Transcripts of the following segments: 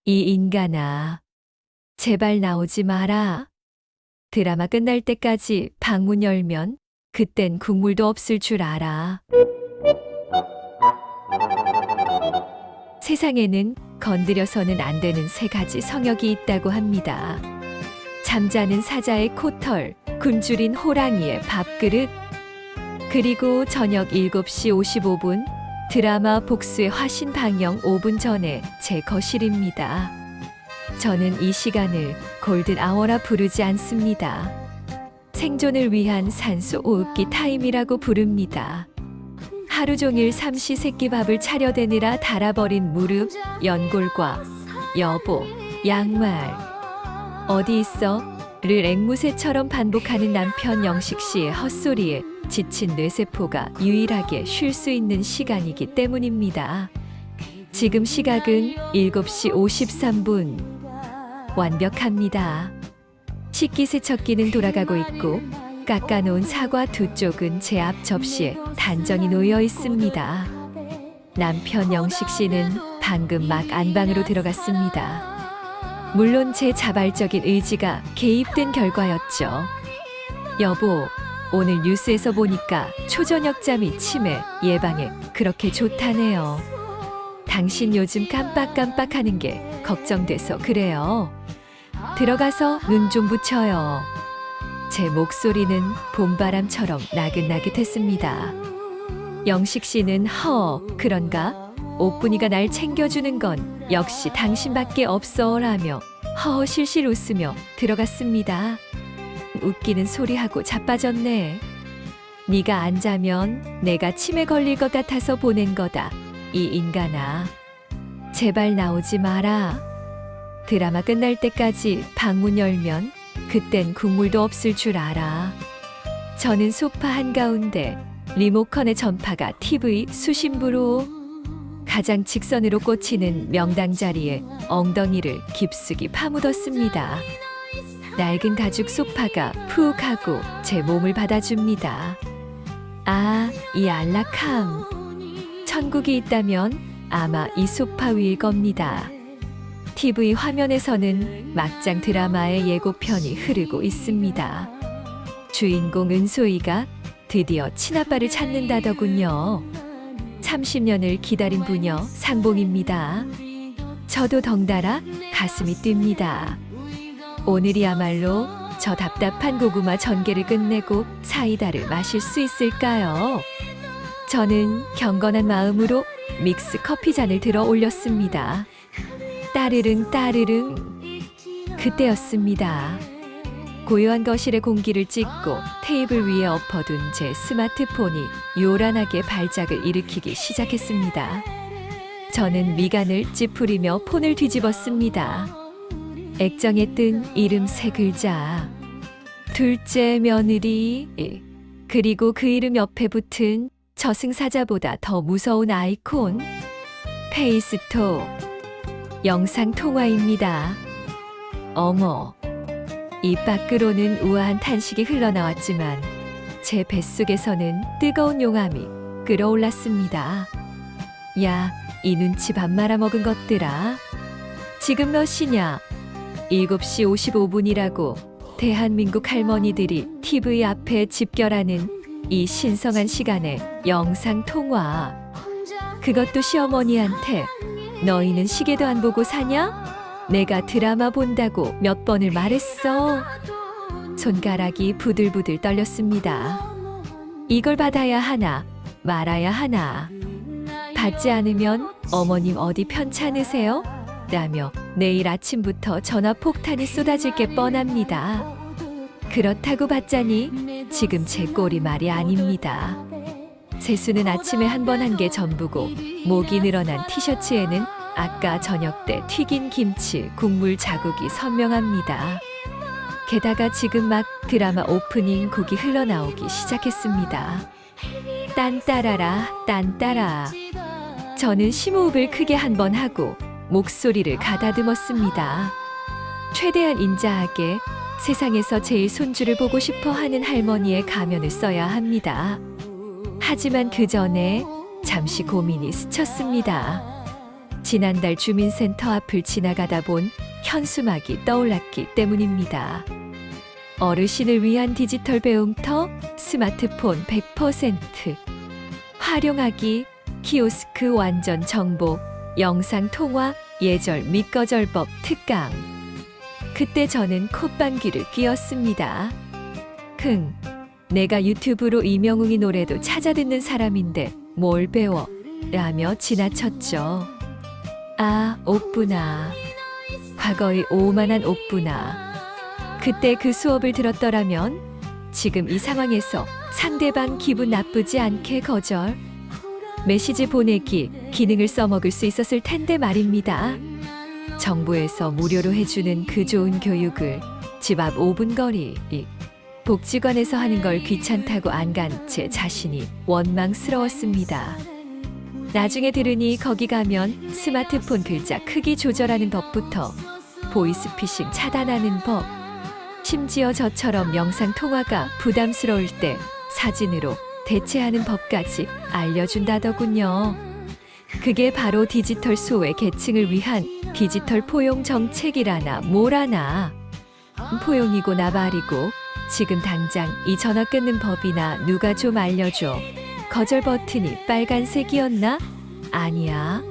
이 인간아, 제발 나오지 마라. 드라마 끝날 때까지 방문 열면 그땐 국물도 없을 줄 알아. 세상에는 건드려서는 안 되는 세 가지 성역이 있다고 합니다. 잠자는 사자의 코털, 굶주린 호랑이의 밥그릇, 그리고 저녁 7시 55분 드라마 복수의 화신 방영 5분 전에 제 거실입니다. 저는 이 시간을 골든 아워라 부르지 않습니다. 생존을 위한 산소 호흡기 타임이라고 부릅니다. 하루 종일 삼시세끼밥을 차려대느라 닳아버린 무릎, 연골과 여보, 양말. 어디 있어? 를 앵무새처럼 반복하는 남편 영식 씨의 헛소리에 지친 뇌세포가 유일하게 쉴 수 있는 시간이기 때문입니다. 지금 시각은 7시 53분. 완벽합니다. 식기세척기는 돌아가고 있고 깎아놓은 사과 두 쪽은 제 앞 접시에 단정히 놓여 있습니다. 남편 영식 씨는 방금 막 안방으로 들어갔습니다. 물론 제 자발적인 의지가 개입된 결과였죠. 여보, 오늘 뉴스에서 보니까 초저녁잠이 치매 예방에 그렇게 좋다네요. 당신 요즘 깜빡깜빡하는 게 걱정돼서 그래요. 들어가서 눈 좀 붙여요. 제 목소리는 봄바람처럼 나긋나긋했습니다. 영식 씨는 그런가? 옥분이가 날 챙겨주는 건 역시 당신밖에 없어 라며 실실 웃으며 들어갔습니다. 웃기는 소리하고 자빠졌네. 네가 안 자면 내가 치매 걸릴 것 같아서 보낸 거다. 이 인간아, 제발 나오지 마라. 드라마 끝날 때까지 방문 열면 그땐 국물도 없을 줄 알아. 저는 소파 한가운데 리모컨의 전파가 TV 수신부로 가장 직선으로 꽂히는 명당 자리에 엉덩이를 깊숙이 파묻었습니다. 낡은 가죽 소파가 푹 하고 제 몸을 받아줍니다. 아, 이 안락함. 천국이 있다면 아마 이 소파 위일 겁니다. TV 화면에서는 막장 드라마의 예고편이 흐르고 있습니다. 주인공 은소희가 드디어 친아빠를 찾는다더군요. 30년을 기다린 부녀 상봉입니다. 저도 덩달아 가슴이 뜁니다. 오늘이야말로 저 답답한 고구마 전개를 끝내고 사이다를 마실 수 있을까요? 저는 경건한 마음으로 믹스 커피 잔을 들어 올렸습니다. 따르릉 따르릉. 그때였습니다. 고요한 거실의 공기를 찢고 테이블 위에 엎어둔 제 스마트폰이 요란하게 발작을 일으키기 시작했습니다. 저는 미간을 찌푸리며 폰을 뒤집었습니다. 액정에 뜬 이름 세 글자. 둘째 며느리. 그리고 그 이름 옆에 붙은 저승사자보다 더 무서운 아이콘. 페이스톡. 영상 통화입니다. 어머. 입 밖으로는 우아한 탄식이 흘러나왔지만 제 뱃속에서는 뜨거운 용암이 끓어올랐습니다. 야, 이 눈치 밥 말아먹은 것들아. 지금 몇 시냐? 7시 55분이라고 대한민국 할머니들이 TV 앞에 집결하는 이 신성한 시간에 영상 통화. 그것도 시어머니한테 너희는 시계도 안 보고 사냐? 내가 드라마 본다고 몇 번을 말했어. 손가락이 부들부들 떨렸습니다. 이걸 받아야 하나 말아야 하나. 받지 않으면 어머님 어디 편찮으세요? 라며 내일 아침부터 전화 폭탄이 쏟아질 게 뻔합니다. 그렇다고 받자니 지금 제 꼴이 말이 아닙니다. 세수는 아침에 한 번 한 게 전부고 목이 늘어난 티셔츠에는 아까 저녁 때 튀긴 김치, 국물 자국이 선명합니다. 게다가 지금 막 드라마 오프닝 곡이 흘러나오기 시작했습니다. 딴따라라 딴따라. 저는 심호흡을 크게 한 번 하고 목소리를 가다듬었습니다. 최대한 인자하게 세상에서 제일 손주를 보고 싶어 하는 할머니의 가면을 써야 합니다. 하지만 그 전에 잠시 고민이 스쳤습니다. 지난달 주민센터 앞을 지나가다 본 현수막이 떠올랐기 때문입니다. 어르신을 위한 디지털 배움터 스마트폰 100% 활용하기 키오스크 완전 정보 영상 통화 예절 및 거절법 특강. 그때 저는 콧방귀를 뀌었습니다. 내가 유튜브로 이명웅이 노래도 찾아 듣는 사람인데 뭘 배워? 라며 지나쳤죠. 아, 옥구나. 과거의 오만한 옥구나. 그때 그 수업을 들었더라면 지금 이 상황에서 상대방 기분 나쁘지 않게 거절, 메시지 보내기 기능을 써먹을 수 있었을 텐데 말입니다. 정부에서 무료로 해주는 그 좋은 교육을 집 앞 5분 거리 복지관에서 하는 걸 귀찮다고 안 간 제 자신이 원망스러웠습니다. 나중에 들으니 거기 가면 스마트폰 글자 크기 조절하는 법부터 보이스피싱 차단하는 법, 심지어 저처럼 영상 통화가 부담스러울 때 사진으로 대체하는 법까지 알려준다더군요. 그게 바로 디지털 소외 계층을 위한 디지털 포용 정책이라나 뭐라나. 포용이고 나발이고 지금 당장 이 전화 끊는 법이나 누가 좀 알려줘. 거절 버튼이 빨간색이었나? 아니야.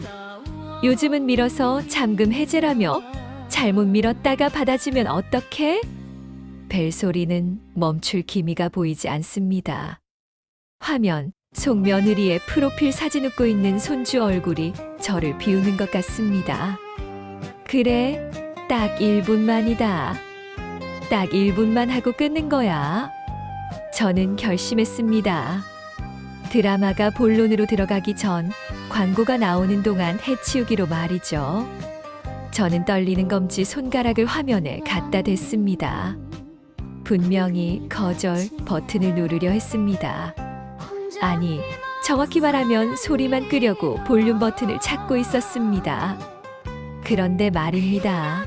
요즘은 밀어서 잠금 해제라며 잘못 밀었다가 받아주면 어떡해? 벨소리는 멈출 기미가 보이지 않습니다. 화면 속 며느리의 프로필 사진 웃고 있는 손주 얼굴이 저를 비우는 것 같습니다. 그래, 딱 1분만이다. 딱 1분만 하고 끊는 거야. 저는 결심했습니다. 드라마가 본론으로 들어가기 전 광고가 나오는 동안 해치우기로 말이죠. 저는 떨리는 검지 손가락을 화면에 갖다 댔습니다. 분명히 거절 버튼을 누르려 했습니다. 아니, 정확히 말하면 소리만 끄려고 볼륨 버튼을 찾고 있었습니다. 그런데 말입니다.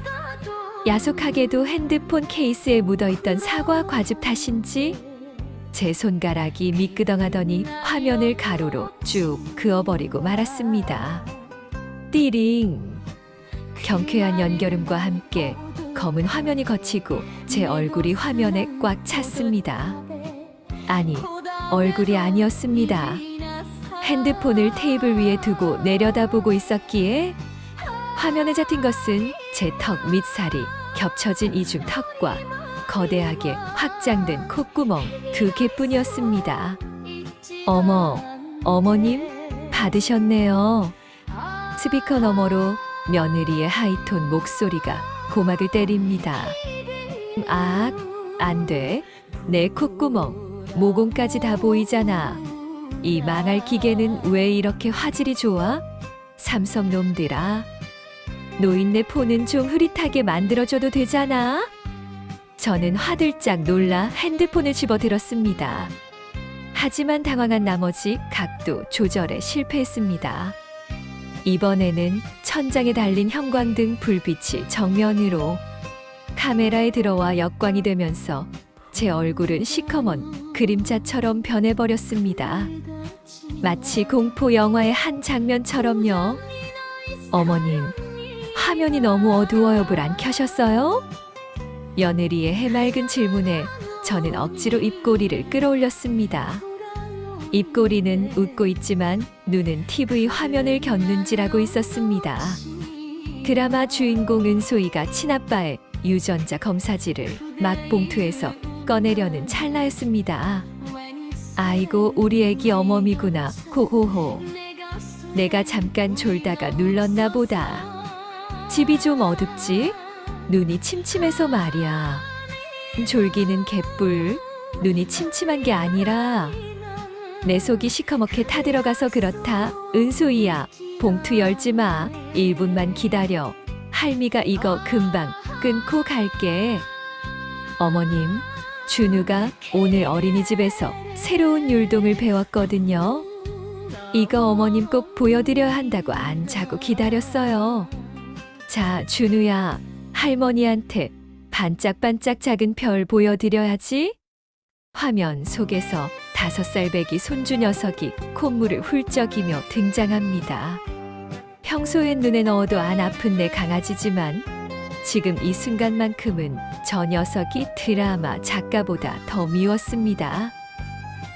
야속하게도 핸드폰 케이스에 묻어있던 사과 과즙 탓인지 제 손가락이 미끄덩하더니 화면을 가로로 쭉 그어버리고 말았습니다. 띠링! 경쾌한 연결음과 함께 검은 화면이 거치고 제 얼굴이 화면에 꽉 찼습니다. 아니, 얼굴이 아니었습니다. 핸드폰을 테이블 위에 두고 내려다보고 있었기에 화면에 잡힌 것은 제 턱 밑살이 겹쳐진 이중 턱과 거대하게 확장된 콧구멍 2개뿐이었습니다. 어머, 어머님 받으셨네요. 스피커 너머로 며느리의 하이톤 목소리가 고막을 때립니다. 아, 안 돼. 내 콧구멍, 모공까지 다 보이잖아. 이 망할 기계는 왜 이렇게 화질이 좋아? 삼성 놈들아. 노인네 폰은 좀 흐릿하게 만들어줘도 되잖아. 저는 화들짝 놀라 핸드폰을 집어들었습니다. 하지만 당황한 나머지 각도 조절에 실패했습니다. 이번에는 천장에 달린 형광등 불빛이 정면으로 카메라에 들어와 역광이 되면서 제 얼굴은 시커먼 그림자처럼 변해버렸습니다. 마치 공포 영화의 한 장면처럼요. 어머님, 화면이 너무 어두워요. 불 안 켜셨어요? 며느리의 해맑은 질문에 저는 억지로 입꼬리를 끌어올렸습니다. 입꼬리는 웃고 있지만 눈은 TV 화면을 곁눈질하고 있었습니다. 드라마 주인공 은소희가 친아빠의 유전자 검사지를 막 봉투에서 꺼내려는 찰나였습니다. 아이고, 우리 애기 어멈이구나. 호호호. 내가 잠깐 졸다가 눌렀나 보다. 집이 좀 어둡지? 눈이 침침해서 말이야. 졸기는 개뿔. 눈이 침침한 게 아니라 내 속이 시커멓게 타들어가서 그렇다. 은소희야, 봉투 열지 마. 1분만 기다려. 할미가 이거 금방 끊고 갈게. 어머님, 준우가 오늘 어린이집에서 새로운 율동을 배웠거든요. 이거 어머님 꼭 보여드려야 한다고 안 자고 기다렸어요. 자, 준우야, 할머니한테 반짝반짝 작은 별 보여드려야지. 화면 속에서 5살 배기 손주 녀석이 콧물을 훌쩍이며 등장합니다. 평소엔 눈에 넣어도 안 아픈 내 강아지지만 지금 이 순간만큼은 저 녀석이 드라마 작가보다 더 미웠습니다.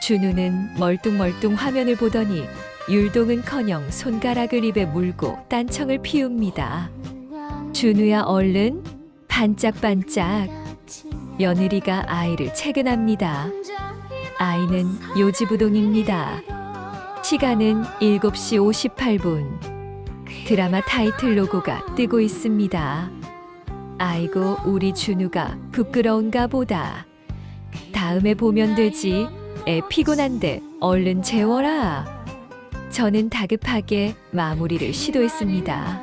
준우는 멀뚱멀뚱 화면을 보더니 율동은커녕 손가락을 입에 물고 딴청을 피웁니다. 준우야 얼른 반짝반짝. 며느리가 아이를 채근합니다. 아이는 요지부동입니다. 시간은 7시 58분. 드라마 타이틀 로고가 뜨고 있습니다. 아이고 우리 준우가 부끄러운가 보다. 다음에 보면 되지. 애 피곤한데 얼른 재워라. 저는 다급하게 마무리를 시도했습니다.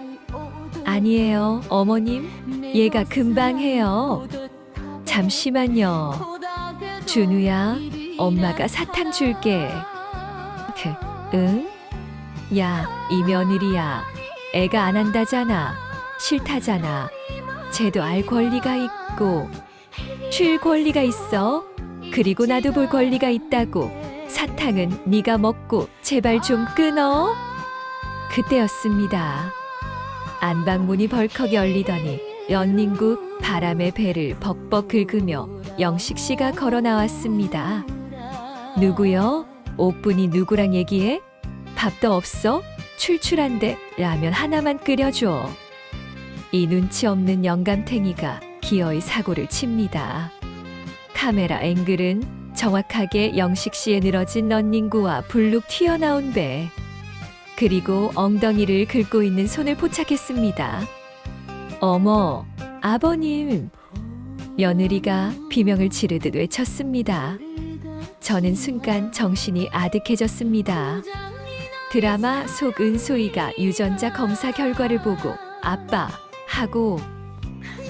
아니에요 어머님, 얘가 금방 해요. 잠시만요. 준우야, 엄마가 사탕 줄게. 응? 야, 이 며느리야. 애가 안 한다잖아. 싫다잖아. 쟤도 알 권리가 있고 쉴 권리가 있어. 그리고 나도 볼 권리가 있다고. 사탕은 네가 먹고 제발 좀 끊어. 그때였습니다. 안방문이 벌컥 열리더니 연닝구 바람의 배를 벅벅 긁으며 영식 씨가 걸어 나왔습니다. 누구요? 오뿐이 누구랑 얘기해? 밥도 없어? 출출한데 라면 하나만 끓여줘. 이 눈치 없는 영감탱이가 기어이 사고를 칩니다. 카메라 앵글은 정확하게 영식 씨의 늘어진 런닝구와 불룩 튀어나온 배, 그리고 엉덩이를 긁고 있는 손을 포착했습니다. 어머, 아버님! 며느리가 비명을 지르듯 외쳤습니다. 저는 순간 정신이 아득해졌습니다. 드라마 속 은소희가 유전자 검사 결과를 보고 아빠 하고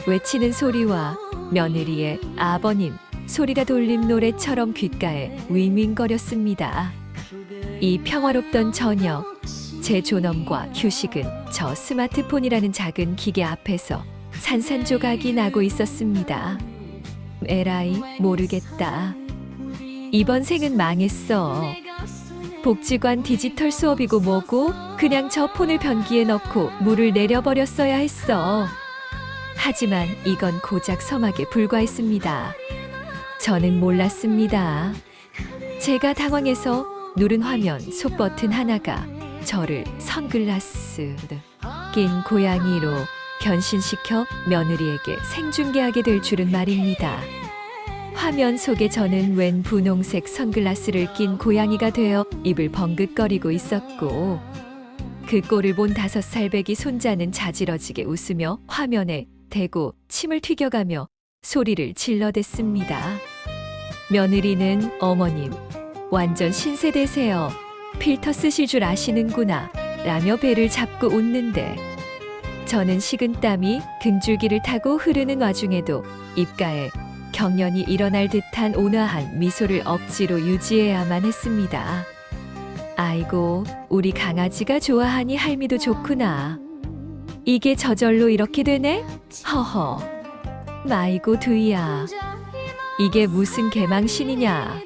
외치는 소리와 며느리의 아버님 소리가 돌림 노래처럼 귓가에 윙윙거렸습니다. 이 평화롭던 저녁, 제 존엄과 휴식은 저 스마트폰이라는 작은 기계 앞에서 산산조각이 나고 있었습니다. 에라이 모르겠다. 이번 생은 망했어. 복지관 디지털 수업이고 뭐고 그냥 저 폰을 변기에 넣고 물을 내려버렸어야 했어. 하지만 이건 고작 서막에 불과했습니다. 저는 몰랐습니다. 제가 당황해서 누른 화면 속 버튼 하나가 저를 선글라스 낀 고양이로 변신시켜 며느리에게 생중계하게 될 줄은 말입니다. 화면 속에 저는 웬 분홍색 선글라스를 낀 고양이가 되어 입을 벙긋거리고 있었고, 그 꼴을 본 5살 배기 손자는 자지러지게 웃으며 화면에 대고 침을 튀겨가며 소리를 질러댔습니다. 며느리는 어머님, 완전 신세대세요. 필터 쓰실 줄 아시는구나 라며 배를 잡고 웃는데, 저는 식은땀이 등줄기를 타고 흐르는 와중에도 입가에 경련이 일어날 듯한 온화한 미소를 억지로 유지해야만 했습니다. 아이고, 우리 강아지가 좋아하니 할미도 좋구나. 이게 저절로 이렇게 되네? 허허. 마이고 두이야. 이게 무슨 개망신이냐.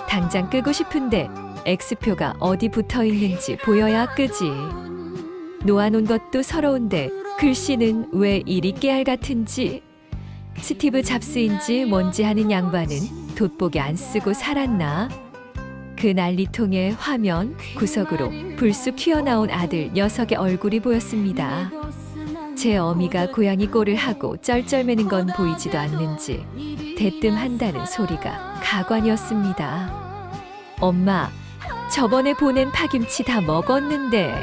당장 끄고 싶은데 X표가 어디 붙어 있는지 보여야 끄지. 놓아놓은 것도 서러운데 글씨는 왜 이리 깨알 같은지. 스티브 잡스인지 뭔지 하는 양반은 돋보기 안 쓰고 살았나? 그 난리통의 화면 구석으로 불쑥 튀어나온 아들 녀석의 얼굴이 보였습니다. 제 어미가 고양이 꼴을 하고 쩔쩔매는 건 보이지도 않는지 대뜸한다는 소리가 가관이었습니다. 엄마, 저번에 보낸 파김치 다 먹었는데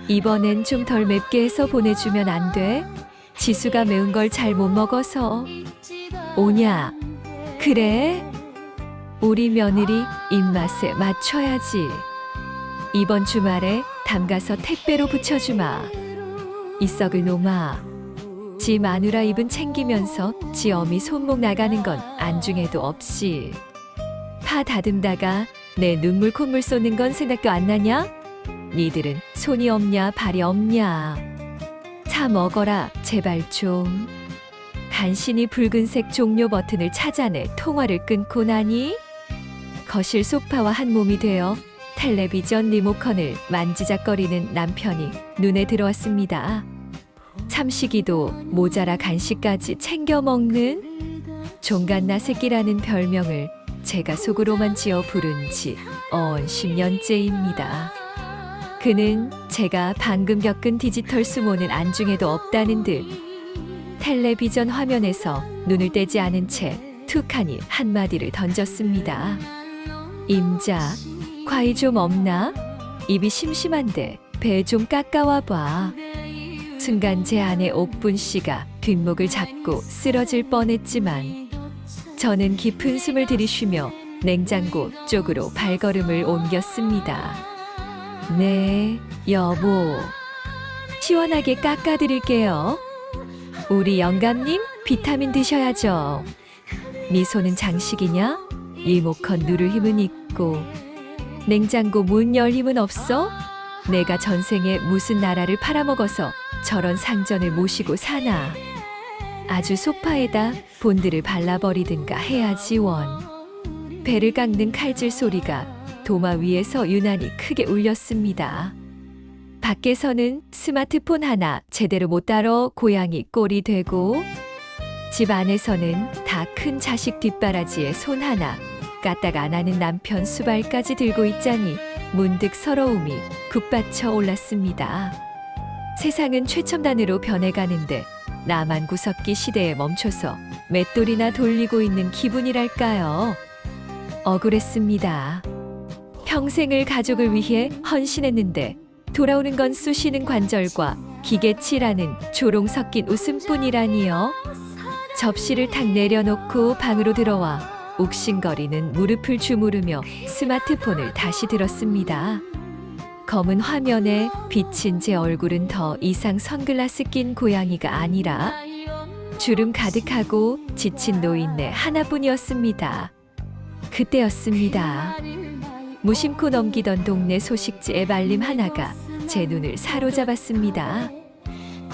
이번엔 좀 덜 맵게 해서 보내주면 안 돼? 지수가 매운 걸 잘 못 먹어서. 오냐? 그래? 우리 며느리 입맛에 맞춰야지. 이번 주말에 담가서 택배로 붙여주마. 이 썩을 놈아. 지 마누라 입은 챙기면서 지 어미 손목 나가는 건 안중에도 없이. 파 다듬다가 내 눈물 콧물 쏟는 건 생각도 안 나냐? 니들은 손이 없냐 발이 없냐. 사 먹어라 제발 좀. 간신히 붉은색 종료 버튼을 찾아내 통화를 끊고 나니 거실 소파와 한 몸이 되어 텔레비전 리모컨을 만지작거리는 남편이 눈에 들어왔습니다. 삼식이도 모자라 간식까지 챙겨 먹는 종갓나 새끼라는 별명을 제가 속으로만 지어 부른 지 10년째입니다. 그는 제가 방금 겪은 디지털 수모는 안중에도 없다는 듯 텔레비전 화면에서 눈을 떼지 않은 채 툭하니 한마디를 던졌습니다. 임자, 과일 좀 없나? 입이 심심한데 배 좀 깎아와 봐. 순간 제 아내 옥분 씨가 뒷목을 잡고 쓰러질 뻔했지만 저는 깊은 숨을 들이쉬며 냉장고 쪽으로 발걸음을 옮겼습니다. 네, 여보. 시원하게 깎아드릴게요. 우리 영감님 비타민 드셔야죠. 네 손은 장식이냐? 리모컨 누를 힘은 있고 냉장고 문 열 힘은 없어? 내가 전생에 무슨 나라를 팔아먹어서 저런 상전을 모시고 사나. 아주 소파에다 본드를 발라버리든가 해야지 원. 배를 깎는 칼질 소리가 도마 위에서 유난히 크게 울렸습니다. 밖에서는 스마트폰 하나 제대로 못 다뤄 고양이 꼴이 되고 집 안에서는 다 큰 자식 뒷바라지에 손 하나 까딱 안 하는 남편 수발까지 들고 있자니 문득 서러움이 북받쳐 올랐습니다. 세상은 최첨단으로 변해가는데 나만 구석기 시대에 멈춰서 맷돌이나 돌리고 있는 기분이랄까요. 억울했습니다. 평생을 가족을 위해 헌신했는데 돌아오는 건 쑤시는 관절과 기계치라는 조롱 섞인 웃음뿐이라니요. 접시를 탁 내려놓고 방으로 들어와 욱신거리는 무릎을 주무르며 스마트폰을 다시 들었습니다. 검은 화면에 비친 제 얼굴은 더 이상 선글라스 낀 고양이가 아니라 주름 가득하고 지친 노인네 하나뿐이었습니다. 그때였습니다. 무심코 넘기던 동네 소식지 앱 알림 하나가 제 눈을 사로잡았습니다.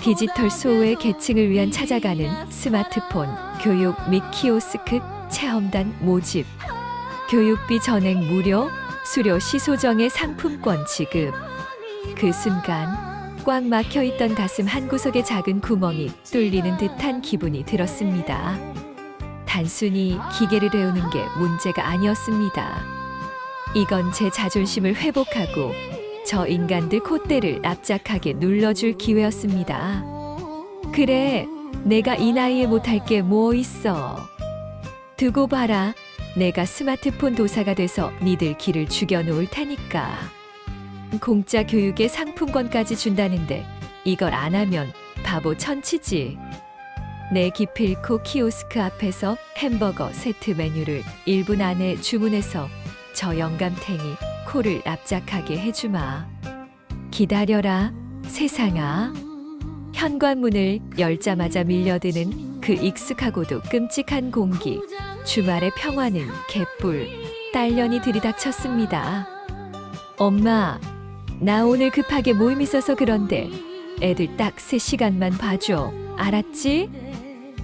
디지털 소외 계층을 위한 찾아가는 스마트폰 교육 및 키오스크 체험단 모집, 교육비 전액 무료, 수료 시소정의 상품권 지급. 그 순간 꽉 막혀있던 가슴 한구석에 작은 구멍이 뚫리는 듯한 기분이 들었습니다. 단순히 기계를 배우는 게 문제가 아니었습니다. 이건 제 자존심을 회복하고 저 인간들 콧대를 납작하게 눌러줄 기회였습니다. 그래, 내가 이 나이에 못할 게 뭐 있어. 두고 봐라. 내가 스마트폰 도사가 돼서 니들 길을 죽여놓을 테니까. 공짜 교육에 상품권까지 준다는데 이걸 안 하면 바보 천치지. 내 기필코 키오스크 앞에서 햄버거 세트 메뉴를 1분 안에 주문해서 저 영감탱이 코를 납작하게 해주마. 기다려라, 세상아. 현관문을 열자마자 밀려드는 그 익숙하고도 끔찍한 공기. 주말의 평화는 개뿔, 딸년이 들이닥쳤습니다. 엄마, 나 오늘 급하게 모임 있어서 그런데 애들 딱 3시간만 봐줘. 알았지?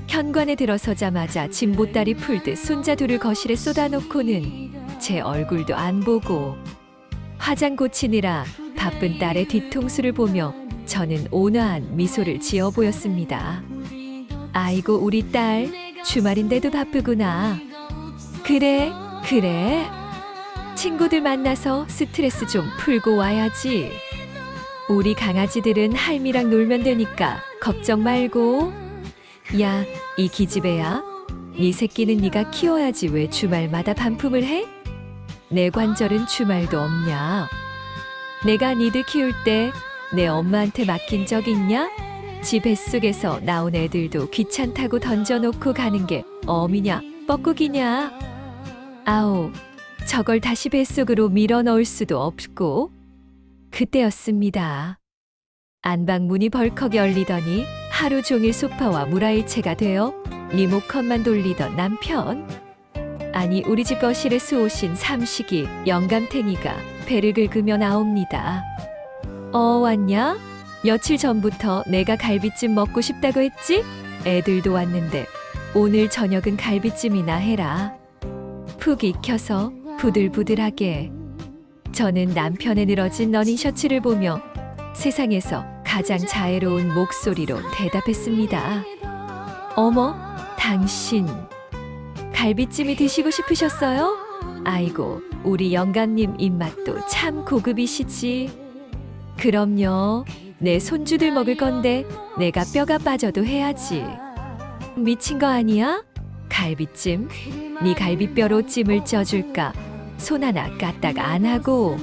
현관에 들어서자마자 짐 보따리 풀듯 손자 둘을 거실에 쏟아놓고는 제 얼굴도 안 보고 화장 고치느라 바쁜 딸의 뒤통수를 보며 저는 온화한 미소를 지어 보였습니다. 아이고 우리 딸 주말인데도 바쁘구나. 그래. 친구들 만나서 스트레스 좀 풀고 와야지. 우리 강아지들은 할미랑 놀면 되니까 걱정 말고. 야, 이 기집애야. 네 새끼는 네가 키워야지 왜 주말마다 반품을 해? 내 관절은 주말도 없냐? 내가 니들 키울 때 내 엄마한테 맡긴 적 있냐? 지 뱃속에서 나온 애들도 귀찮다고 던져놓고 가는 게 어미냐 뻐꾸기냐? 아오, 저걸 다시 뱃속으로 밀어넣을 수도 없고. 그때였습니다. 안방문이 벌컥 열리더니 하루 종일 소파와 물화일체가 되어 리모컨만 돌리던 남편. 아니 우리 집 거실에 수오신 삼식이 영감탱이가 배를 긁으며 나옵니다. 왔냐? 며칠 전부터 내가 갈비찜 먹고 싶다고 했지? 애들도 왔는데 오늘 저녁은 갈비찜이나 해라. 푹 익혀서 부들부들하게. 저는 남편의 늘어진 러닝셔츠를 보며 세상에서 가장 자애로운 목소리로 대답했습니다. 어머, 당신 갈비찜이 드시고 싶으셨어요? 아이고, 우리 영감님 입맛도 참 고급이시지. 그럼요. 내 손주들 먹을 건데 내가 뼈가 빠져도 해야지. 미친 거 아니야? 갈비찜? 네 갈비뼈로 찜을 쪄줄까? 손 하나 까딱 안 하고.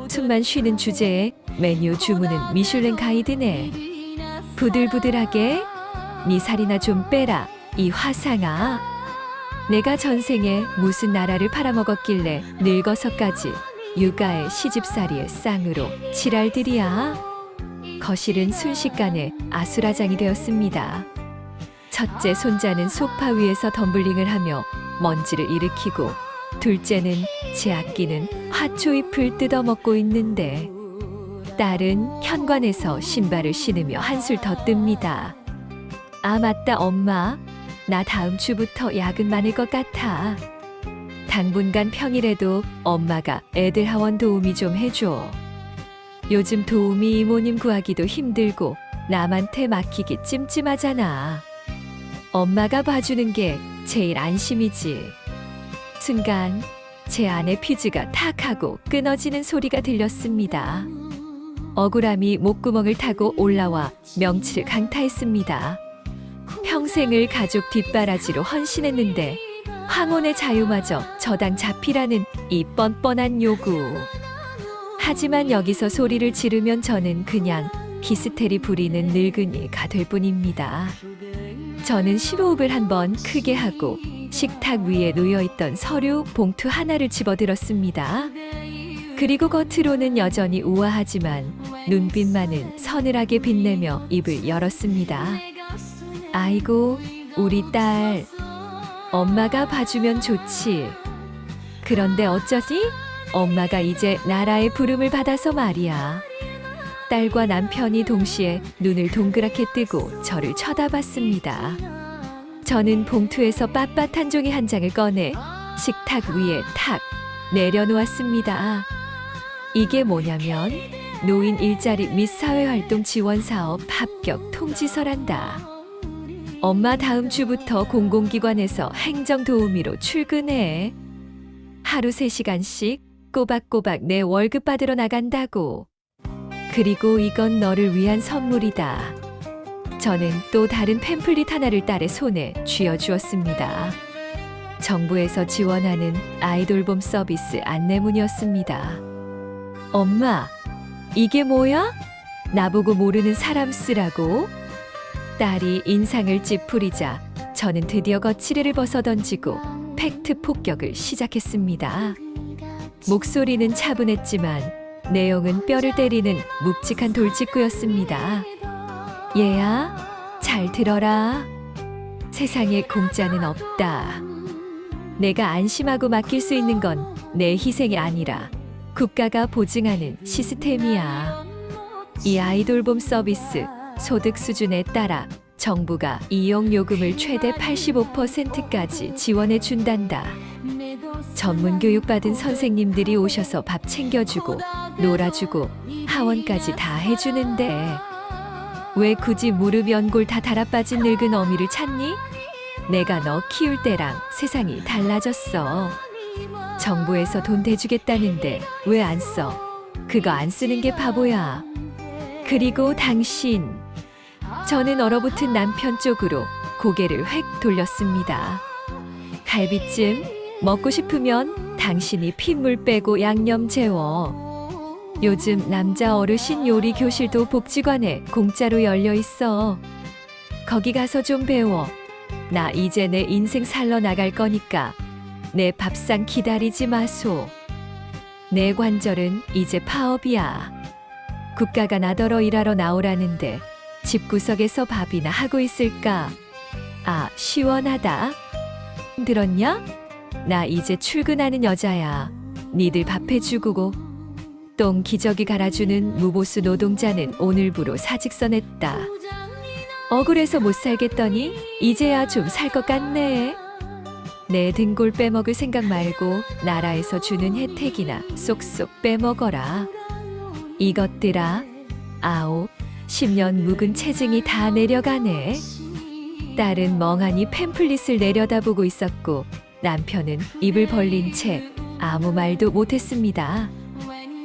숨만 쉬는 주제에 메뉴 주문은 미슐랭 가이드네. 부들부들하게? 네 살이나 좀 빼라, 이 화상아. 내가 전생에 무슨 나라를 팔아먹었길래 늙어서까지 육아에 시집살이의 쌍으로 지랄들이야. 거실은 순식간에 아수라장이 되었습니다. 첫째 손자는 소파 위에서 덤블링을 하며 먼지를 일으키고, 둘째는 제 아끼는 화초잎을 뜯어먹고 있는데, 딸은 현관에서 신발을 신으며 한술 더 뜹니다. 아, 맞다, 엄마. 나 다음 주부터 야근 많을 것 같아. 당분간 평일에도 엄마가 애들 하원 도우미 좀 해줘. 요즘 도우미 이모님 구하기도 힘들고 남한테 맡기기 찜찜하잖아. 엄마가 봐주는 게 제일 안심이지. 순간 제 안의 퓨즈가 탁 하고 끊어지는 소리가 들렸습니다. 억울함이 목구멍을 타고 올라와 명치를 강타했습니다. 평생을 가족 뒷바라지로 헌신했는데 황혼의 자유마저 저당 잡히라는 이 뻔뻔한 요구. 하지만 여기서 소리를 지르면 저는 그냥 히스테리 부리는 늙은이가 될 뿐입니다. 저는 심호흡을 한번 크게 하고 식탁 위에 놓여있던 서류 봉투 하나를 집어들었습니다. 그리고 겉으로는 여전히 우아하지만 눈빛만은 서늘하게 빛내며 입을 열었습니다. 아이고, 우리 딸. 엄마가 봐주면 좋지. 그런데 어쩌지? 엄마가 이제 나라의 부름을 받아서 말이야. 딸과 남편이 동시에 눈을 동그랗게 뜨고 저를 쳐다봤습니다. 저는 봉투에서 빳빳한 종이 한 장을 꺼내 식탁 위에 탁 내려놓았습니다. 이게 뭐냐면 노인 일자리 및 사회활동 지원 사업 합격 통지서란다. 엄마 다음 주부터 공공기관에서 행정도우미로 출근해. 하루 3시간씩 꼬박꼬박 내 월급 받으러 나간다고. 그리고 이건 너를 위한 선물이다. 저는 또 다른 팸플릿 하나를 딸의 손에 쥐어주었습니다. 정부에서 지원하는 아이돌봄 서비스 안내문이었습니다. 엄마, 이게 뭐야? 나보고 모르는 사람 쓰라고? 딸이 인상을 찌푸리자 저는 드디어 거치대를 벗어던지고 팩트 폭격을 시작했습니다. 목소리는 차분했지만 내용은 뼈를 때리는 묵직한 돌직구였습니다. 얘야, 잘 들어라. 세상에 공짜는 없다. 내가 안심하고 맡길 수 있는 건 내 희생이 아니라 국가가 보증하는 시스템이야. 이 아이돌봄 서비스 소득 수준에 따라 정부가 이용 요금을 최대 85%까지 지원해 준단다. 전문 교육받은 선생님들이 오셔서 밥 챙겨주고 놀아주고 하원까지 다 해주는데 왜 굳이 무릎 연골 다 달아빠진 늙은 어미를 찾니? 내가 너 키울 때랑 세상이 달라졌어. 정부에서 돈 대주겠다는데 왜 안 써? 그거 안 쓰는 게 바보야. 그리고 당신. 저는 얼어붙은 남편 쪽으로 고개를 획 돌렸습니다. 갈비찜 먹고 싶으면 당신이 핏물 빼고 양념 재워. 요즘 남자 어르신 요리 교실도 복지관에 공짜로 열려 있어. 거기 가서 좀 배워. 나 이제 내 인생 살러 나갈 거니까 내 밥상 기다리지 마소. 내 관절은 이제 파업이야. 국가가 나더러 일하러 나오라는데 집구석에서 밥이나 하고 있을까? 아, 시원하다. 들었냐? 나 이제 출근하는 여자야. 니들 밥 해주고 똥 기저귀 갈아주는 무보수 노동자는 오늘부로 사직서 냈다. 억울해서 못 살겠더니 이제야 좀 살 것 같네. 내 등골 빼먹을 생각 말고 나라에서 주는 혜택이나 쏙쏙 빼먹어라. 이것들아, 9, 10년 묵은 체증이 다 내려가네. 딸은 멍하니 팸플릿을 내려다보고 있었고 남편은 입을 벌린 채 아무 말도 못했습니다.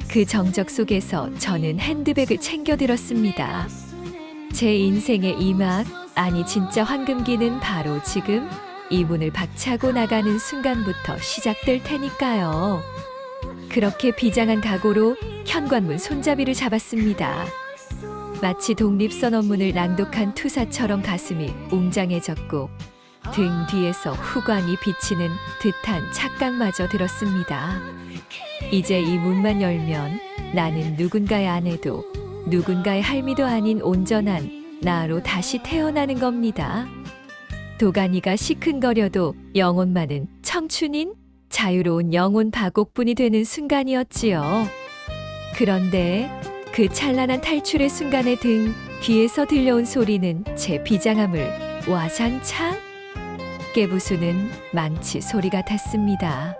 그 정적 속에서 저는 핸드백을 챙겨 들었습니다. 제 인생의 이막, 아니 진짜 황금기는 바로 지금 이 문을 박차고 나가는 순간부터 시작될 테니까요. 그렇게 비장한 각오로 현관문 손잡이를 잡았습니다. 마치 독립선언문을 낭독한 투사처럼 가슴이 웅장해졌고 등 뒤에서 후광이 비치는 듯한 착각마저 들었습니다. 이제 이 문만 열면 나는 누군가의 아내도 누군가의 할미도 아닌 온전한 나로 다시 태어나는 겁니다. 도가니가 시큰거려도 영혼만은 청춘인 자유로운 영혼 바곡분이 되는 순간이었지요. 그런데 그 찬란한 탈출의 순간에 등 뒤에서 들려온 소리는 제 비장함을 와장창 깨부수는 망치 소리 같았습니다.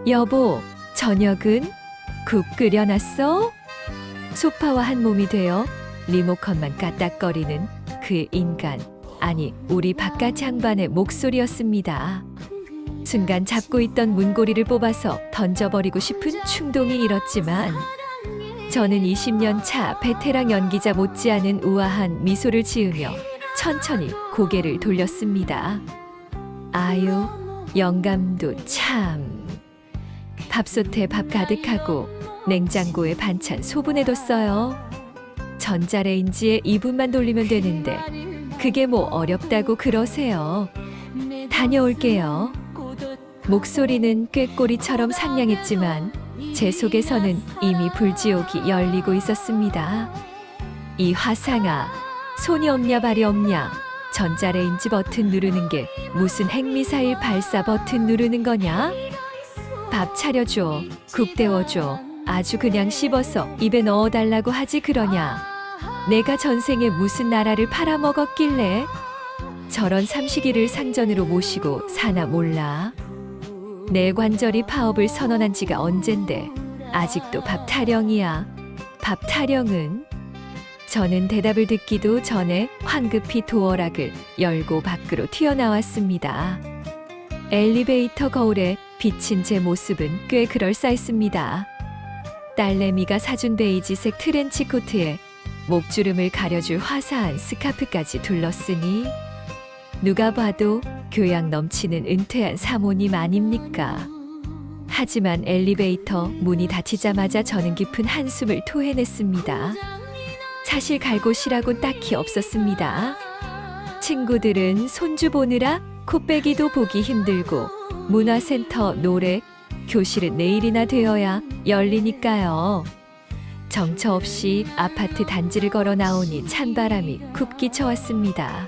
여보, 저녁은 국 끓여놨어? 소파와 한 몸이 되어 리모컨만 까딱거리는 그 인간, 아니 우리 바깥 양반의 목소리였습니다. 순간 잡고 있던 문고리를 뽑아서 던져버리고 싶은 충동이 일었지만 저는 20년 차 베테랑 연기자 못지않은 우아한 미소를 지으며 천천히 고개를 돌렸습니다. 아유, 영감도 참. 밥솥에 밥 가득하고 냉장고에 반찬 소분해뒀어요. 전자레인지에 2분만 돌리면 되는데 그게 뭐 어렵다고 그러세요. 다녀올게요. 목소리는 꾀꼬리처럼 상냥했지만 제 속에서는 이미 불지옥이 열리고 있었습니다. 이 화상아, 손이 없냐 발이 없냐, 전자레인지 버튼 누르는 게 무슨 핵미사일 발사 버튼 누르는 거냐? 밥 차려줘, 국 데워줘, 아주 그냥 씹어서 입에 넣어달라고 하지 그러냐? 내가 전생에 무슨 나라를 팔아먹었길래? 저런 삼식이를 상전으로 모시고 사나 몰라? 내 관절이 파업을 선언한 지가 언젠데 아직도 밥 타령이야. 밥 타령은? 저는 대답을 듣기도 전에 황급히 도어락을 열고 밖으로 튀어나왔습니다. 엘리베이터 거울에 비친 제 모습은 꽤 그럴싸했습니다. 딸내미가 사준 베이지색 트렌치 코트에 목주름을 가려줄 화사한 스카프까지 둘렀으니 누가 봐도 교양 넘치는 은퇴한 사모님 아닙니까? 하지만 엘리베이터 문이 닫히자마자 저는 깊은 한숨을 토해냈습니다. 사실 갈 곳이라곤 딱히 없었습니다. 친구들은 손주 보느라 코빼기도 보기 힘들고 문화센터, 노래, 교실은 내일이나 되어야 열리니까요. 정처 없이 아파트 단지를 걸어 나오니 찬바람이 굽기 쳐왔습니다.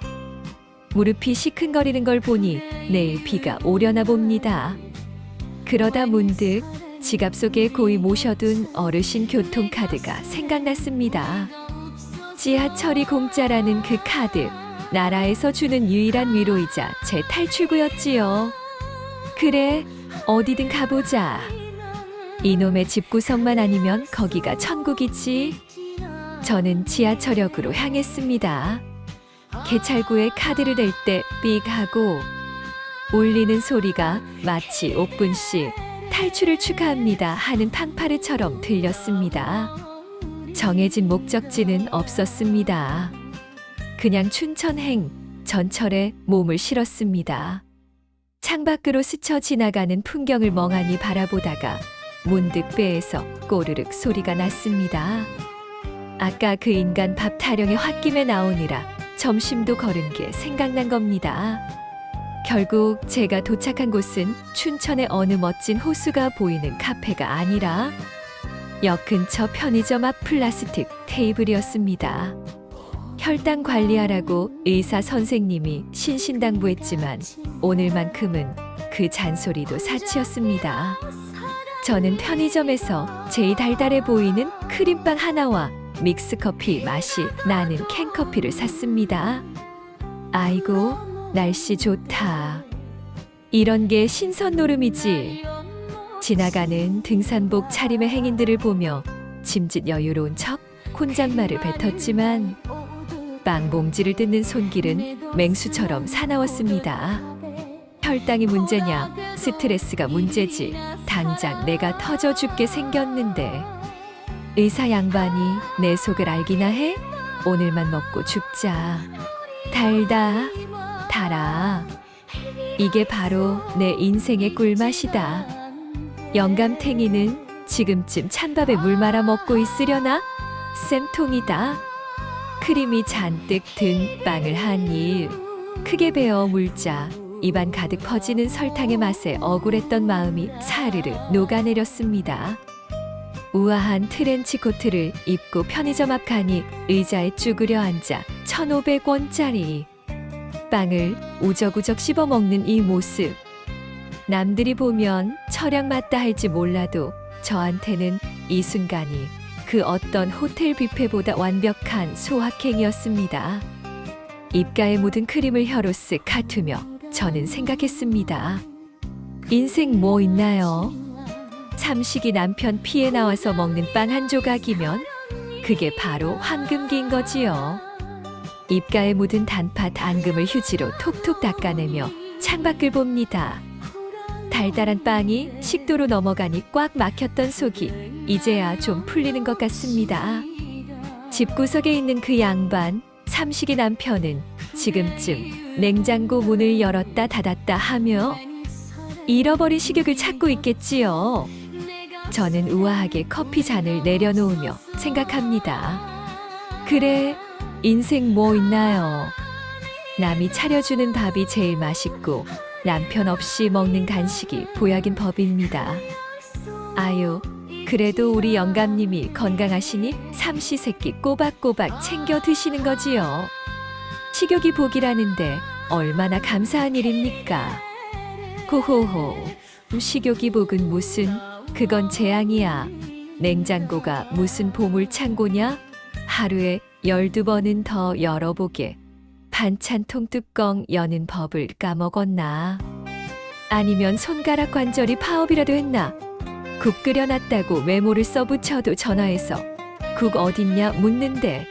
무릎이 시큰거리는 걸 보니 내일 비가 오려나 봅니다. 그러다 문득 지갑 속에 고이 모셔둔 어르신 교통카드가 생각났습니다. 지하철이 공짜라는 그 카드, 나라에서 주는 유일한 위로이자 제 탈출구였지요. 그래, 어디든 가보자. 이놈의 집구석만 아니면 거기가 천국이지. 저는 지하철역으로 향했습니다. 개찰구에 카드를 댈 때 삑 하고 울리는 소리가 마치 옥군 씨 탈출을 축하합니다 하는 팡파르처럼 들렸습니다. 정해진 목적지는 없었습니다. 그냥 춘천행 전철에 몸을 실었습니다. 창밖으로 스쳐 지나가는 풍경을 멍하니 바라보다가 문득 배에서 꼬르륵 소리가 났습니다. 아까 그 인간 밥 타령의 홧김에 나오느라 점심도 거른 게 생각난 겁니다. 결국 제가 도착한 곳은 춘천의 어느 멋진 호수가 보이는 카페가 아니라 역 근처 편의점 앞 플라스틱 테이블이었습니다. 혈당 관리하라고 의사 선생님이 신신당부했지만 오늘만큼은 그 잔소리도 사치였습니다. 저는 편의점에서 제일 달달해 보이는 크림빵 하나와 믹스커피 맛이 나는 캔커피를 샀습니다. 아이고, 날씨 좋다. 이런 게 신선 노름이지. 지나가는 등산복 차림의 행인들을 보며 짐짓 여유로운 척 혼잣말을 뱉었지만 빵 봉지를 뜯는 손길은 맹수처럼 사나웠습니다. 혈당이 문제냐, 스트레스가 문제지. 당장 내가 터져 죽게 생겼는데 의사 양반이 내 속을 알기나 해? 오늘만 먹고 죽자. 달다, 달아. 이게 바로 내 인생의 꿀맛이다. 영감탱이는 지금쯤 찬밥에 물 말아 먹고 있으려나? 쌤통이다. 크림이 잔뜩 든 빵을 한 입 크게 베어 물자 입안 가득 퍼지는 설탕의 맛에 억울했던 마음이 사르르 녹아내렸습니다. 우아한 트렌치 코트를 입고 편의점 앞 가니 의자에 쭈그려 앉아 1,500원짜리 빵을 우적우적 씹어 먹는 이 모습. 남들이 보면 철양 맞다 할지 몰라도 저한테는 이 순간이 그 어떤 호텔 뷔페보다 완벽한 소확행이었습니다. 입가에 묻은 크림을 혀로 쓱 핥으며 저는 생각했습니다. 인생 뭐 있나요? 삼식이 남편 피해 나와서 먹는 빵 한 조각이면 그게 바로 황금기인 거지요. 입가에 묻은 단팥 앙금을 휴지로 톡톡 닦아내며 창밖을 봅니다. 달달한 빵이 식도로 넘어가니 꽉 막혔던 속이 이제야 좀 풀리는 것 같습니다. 집구석에 있는 그 양반, 삼식이 남편은 지금쯤 냉장고 문을 열었다 닫았다 하며 잃어버린 식욕을 찾고 있겠지요. 저는 우아하게 커피 잔을 내려놓으며 생각합니다. 그래, 인생 뭐 있나요? 남이 차려주는 밥이 제일 맛있고 남편 없이 먹는 간식이 보약인 법입니다. 아유, 그래도 우리 영감님이 건강하시니 삼시세끼 꼬박꼬박 챙겨 드시는 거지요. 식욕이 복이라는데 얼마나 감사한 일입니까? 호호호, 식욕이 복은 무슨, 그건 재앙이야. 냉장고가 무슨 보물창고냐? 하루에 12번은 더 열어보게. 반찬통 뚜껑 여는 법을 까먹었나? 아니면 손가락 관절이 파업이라도 했나? 국 끓여놨다고 메모를 써붙여도 전화해서 국 어딨냐 묻는데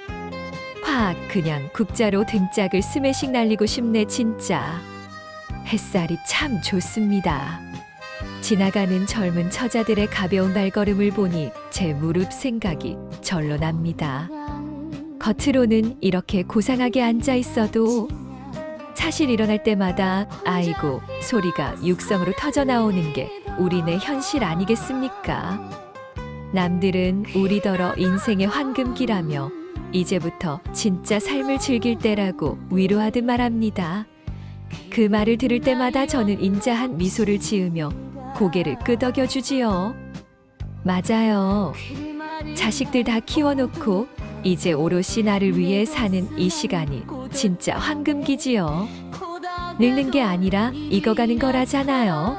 확 그냥 국자로 등짝을 스매싱 날리고 싶네 진짜. 햇살이 참 좋습니다. 지나가는 젊은 처자들의 가벼운 발걸음을 보니 제 무릎 생각이 절로 납니다. 겉으로는 이렇게 고상하게 앉아 있어도 사실 일어날 때마다 아이고 소리가 육성으로 터져 나오는 게 우리네 현실 아니겠습니까? 남들은 우리더러 인생의 황금기라며 이제부터 진짜 삶을 즐길 때라고 위로하듯 말합니다. 그 말을 들을 때마다 저는 인자한 미소를 지으며 고개를 끄덕여 주지요. 맞아요. 자식들 다 키워놓고 이제 오롯이 나를 위해 사는 이 시간이 진짜 황금기지요. 늙는 게 아니라 익어가는 거라잖아요.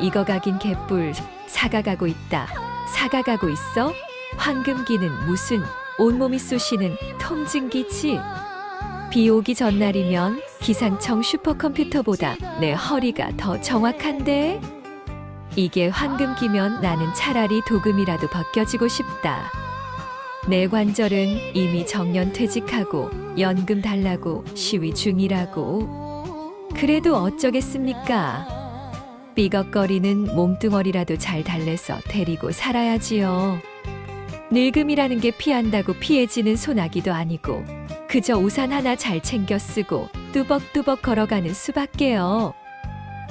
익어가긴 개뿔, 사가가고 있다. 사가가고 있어? 황금기는 무슨 온몸이 쑤시는 통증기지. 비 오기 전날이면 기상청 슈퍼컴퓨터보다 내 허리가 더 정확한데? 이게 황금기면 나는 차라리 도금이라도 벗겨지고 싶다. 내 관절은 이미 정년 퇴직하고 연금 달라고 시위 중이라고. 그래도 어쩌겠습니까? 삐걱거리는 몸뚱어리라도 잘 달래서 데리고 살아야지요. 늙음이라는 게 피한다고 피해지는 소나기도 아니고 그저 우산 하나 잘 챙겨 쓰고 뚜벅뚜벅 걸어가는 수밖에요.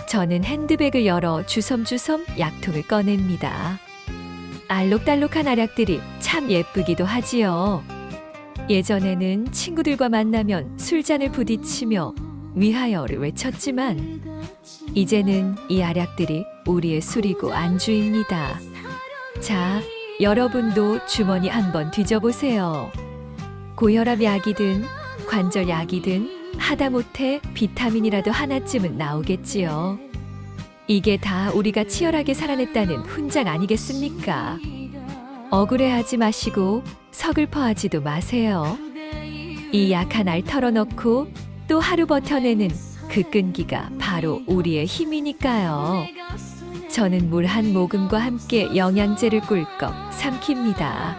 저는 핸드백을 열어 주섬주섬 약통을 꺼냅니다. 알록달록한 알약들이 참 예쁘기도 하지요. 예전에는 친구들과 만나면 술잔을 부딪히며 위하여를 외쳤지만 이제는 이 알약들이 우리의 술이고 안주입니다. 자, 여러분도 주머니 한번 뒤져보세요. 고혈압 약이든 관절 약이든 하다못해 비타민이라도 하나쯤은 나오겠지요. 이게 다 우리가 치열하게 살아냈다는 훈장 아니겠습니까? 억울해하지 마시고 서글퍼하지도 마세요. 이 약한 알 털어넣고 또 하루 버텨내는 그 그 끈기가 바로 우리의 힘이니까요. 저는 물 한 모금과 함께 영양제를 꿀꺽 삼킵니다.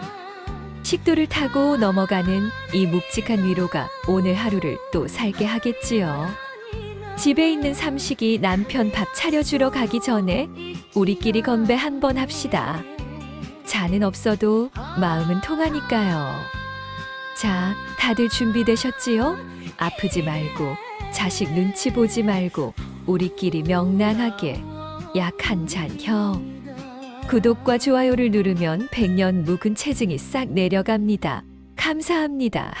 식도를 타고 넘어가는 이 묵직한 위로가 오늘 하루를 또 살게 하겠지요. 집에 있는 삼식이 남편 밥 차려주러 가기 전에 우리끼리 건배 한번 합시다. 잔은 없어도 마음은 통하니까요. 자, 다들 준비되셨지요? 아프지 말고 자식 눈치 보지 말고 우리끼리 명랑하게 약 한 잔혀. 구독과 좋아요를 누르면 100년 묵은 체증이 싹 내려갑니다. 감사합니다.